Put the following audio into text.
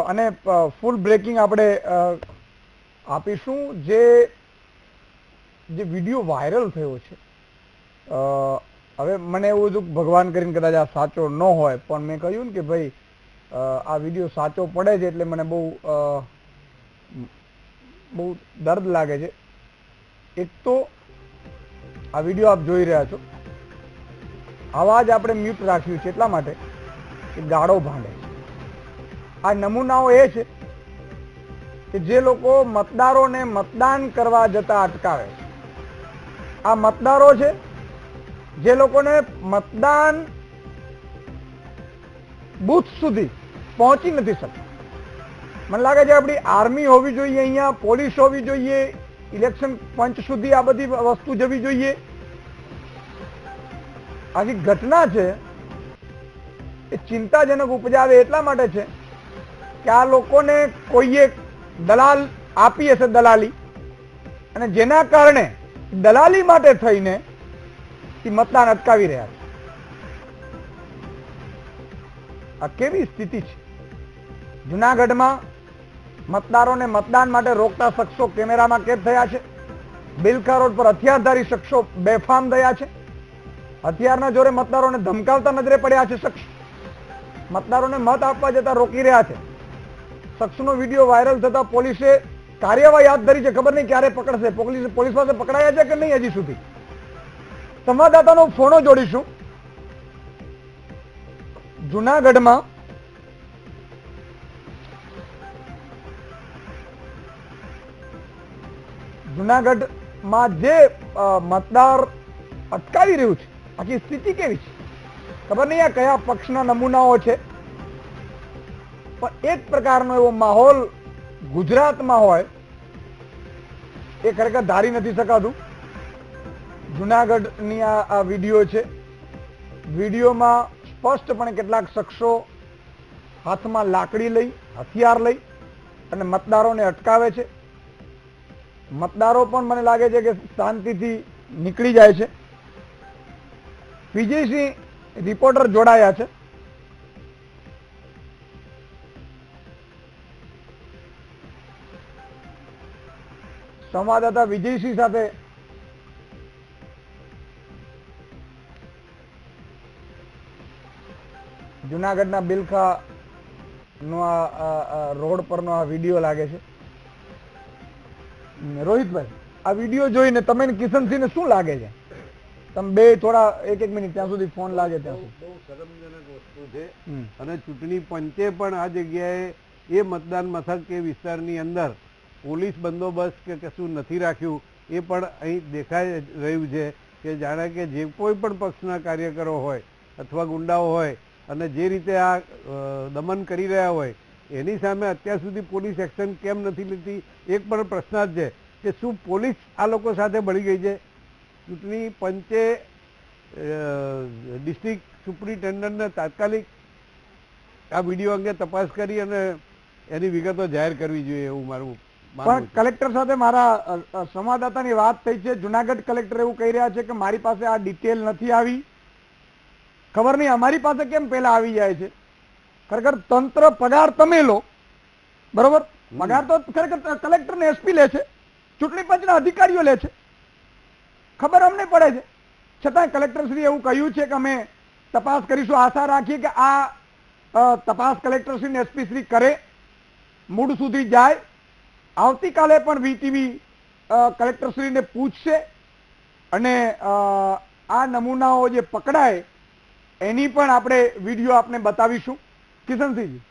અને ફૂલ બ્રેકિંગ આપણે આપીશું જે વિડીયો વાયરલ થયો છે. હવે મને એવું હતું ભગવાન કરીને કદાચ આ સાચો ન હોય, પણ મેં કહ્યું ને કે ભાઈ આ વિડીયો સાચો પડે છે એટલે મને બહુ દર્દ લાગે છે. એક તો આ વિડીયો આપ જોઈ રહ્યા છો, અવાજ આપણે મ્યુટ રાખ્યું છે એટલા માટે કે ગાળો ભાંડે છે. આ નમૂનાઓ એ છે કે જે લોકો મતદારોને મતદાન કરવા જતા અટકાવે છે. આ મતદારો છે જે લોકોને મતદાન બૂથ સુધી પહોંચી નથી શકતા. મને લાગે છે આપણી આર્મી હોવી જોઈએ, અહીંયા પોલીસ હોવી જોઈએ, ઇલેક્શન પંચ સુધી આ બધી વસ્તુ જવી જોઈએ. આખી ઘટના છે એ ચિંતાજનક ઉપજાવે એટલા માટે છે કે આ લોકોને કોઈએ દલાલ આપી હશે, દલાલી, અને જેના કારણે દલાલી માટે થઈને એ મતદાન અટકાવી રહ્યા છે. આ કેવી સ્થિતિ છે? જુનાગઢમાં મતદારોને મતદાન માટે રોકતા શખ્સો કેમેરામાં કેદ થયા છે. બિલખા રોડ પર હથિયારધારી શખ્સો બેફામ થયા છે. હથિયારના જોરે મતદારોને ધમકાવતા નજરે પડ્યા છે. શખ્સ મતદારોને મત આપવા જતા રોકી રહ્યા છે. શખ્સનો વિડીયો વાયરલ થતા પોલીસે કાર્યવાહી હાથ ધરી છે. ખબર નહીં ક્યારે પકડશે. પોલીસ પાસે પકડાયા છે કે નહીં હજી સુધી. સંવાદદાતાનો ફોનો જોડીશું. જુનાગઢમાં જે મતદાર અટકાવી રહ્યું છે, આખી સ્થિતિ કેવી છે ખબર નહીં. આ કયા પક્ષના નમૂનાઓ છે, પણ એક પ્રકારનો એવો માહોલ ગુજરાતમાં હોય એ ખરેખર ધારી નથી શકાતું. જુનાગઢની આ વિડીયો છે. વિડીયોમાં સ્પષ્ટપણે કેટલાક શખ્સો હાથમાં લાકડી લઈ, હથિયાર લઈ અને મતદારોને અટકાવે છે. મતદારો પણ મને લાગે છે કે શાંતિથી નીકળી જાય છે. વિજયસિંહ રિપોર્ટર જોડાયા છે. સંવાદદાતા વિજયસિંહ સાથે જુનાગઢના બિલખા નો આ રોડ પરનો આ વિડીયો લાગે છે. રોહિતભાઈ, આ વિડીયો જોઈને તમે કિશનસિંહને શું લાગે છે? તમે બે થોડા એક મિનિટ ત્યાં સુધી ફોન લાગે ત્યાં સુધી. બહુ શરમજનક વસ્તુ છે અને ચૂંટણી પંચે પણ આ જગ્યાએ એ મતદાન મથક કે વિસ્તારની અંદર પોલીસ બંદોબસ્ત કે કશું નથી રાખ્યું. એ પણ અહીં દેખાઈ રહ્યું છે કે જાણે કે જે કોઈ પણ પક્ષના કાર્યકરો હોય અથવા ગુંડાઓ હોય અને જે રીતે આ દમન કરી રહ્યા હોય એની સામે અત્યાર સુધી પોલીસ એક્શન કેમ નથી લેતી? એક પણ પ્રશ્નાર્થ છે કે શું પોલીસ આ લોકો સાથે ભળી ગઈ છે? ચૂંટણી પંચે ડિસ્ટ્રિક્ટ સુપ્રિન્ટેન્ડન્ટને તાત્કાલિક આ વિડીયો અંગે તપાસ કરી અને એની વિગતો જાહેર કરવી જોઈએ એવું મારું પણ કલેક્ટર સાથે મારા સંવાદદાતાની વાત થઈ છે. જુનાગઢ કલેક્ટર એવું કહી રહ્યા છે કે મારી પાસે આ ડિટેલ નથી આવી. ખબર નહીં અમારી પાસે કેમ પહેલા આવી જાય છે. ખરેખર તંત્ર પગાર તમે લો, બરોબર, પગાર તો ખરેખર કલેક્ટર ને એસપી લે છે, ચૂંટણી પંચના અધિકારીઓ લે છે. ખબર અમને પડે છે, છતાં કલેક્ટરશ્રી એવું કહ્યું છે કે અમે તપાસ કરીશું. આશા રાખીએ કે આ તપાસ કલેક્ટરશ્રી ને એસપી શ્રી કરે, મૂળ સુધી જાય. આવતીકાલે પણ વીટીવી કલેક્ટરશ્રીને પૂછશે અને આ નમૂનાઓ જે પકડાય એની પણ આપણે વિડીયો આપને બતાવીશું. કિશનસિંહજી,